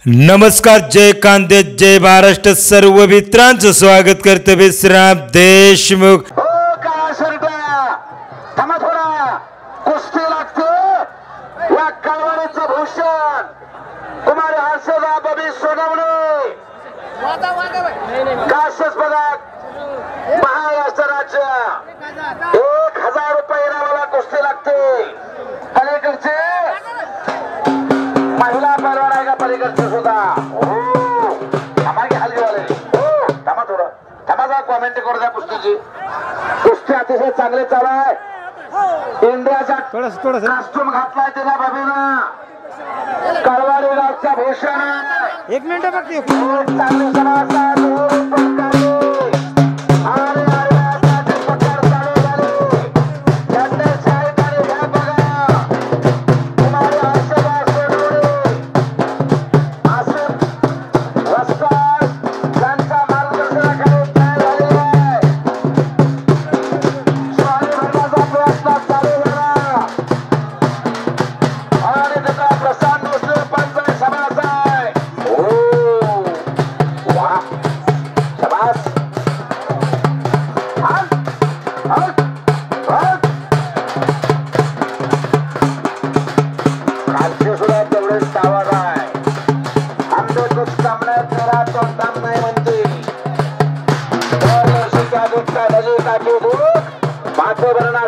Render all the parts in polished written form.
नमस्कार, जय कांदे, जय महाराष्ट्र. सर्व मित्रांचं स्वागत करते विश्राम देशमुख. कुस्ती लागते या कळवणीचं भूषण कुमार हर्षदा बबी सोनवणे काशस पदक महाराष्ट्र राज्य 1000 रुपये इनामाला कुस्ती लागते. पलीकडचे महिला पैलवान आहे का पलीकडचे सुद्धा आम्हाला खाली वाले थांबा थोडं थांबा जा कॉमेंट करू द्या. कुस्ती अतिशय चांगले चालू आहे. इंडियाचा कास्ट्यूम घातलाय त्याला बबीनं कळवाडी गावचा भूषण. एक मिनिट बघते चांगले समाज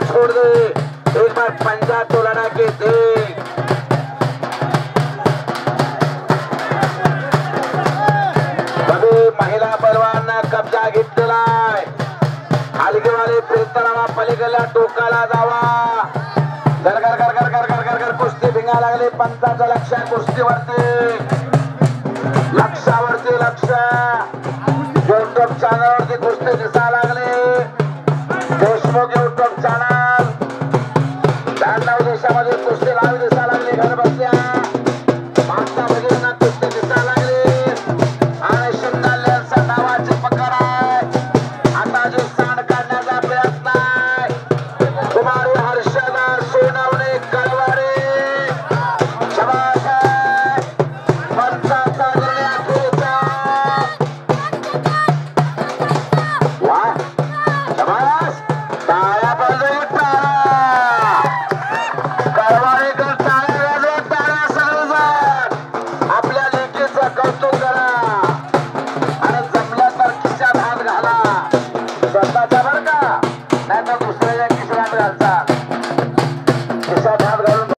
छोड़ दे एक बार पंजा तोलना के देख. महिला पहलवान कब्जा घेतलेला आहे. हलगेवाले फिरताना पलीकडल्या टोकाला जावा. घर घर घर घर घर घर घर घर कुस्ती भिंगा लागले. पंचाचं लक्ष कुस्तीवरती.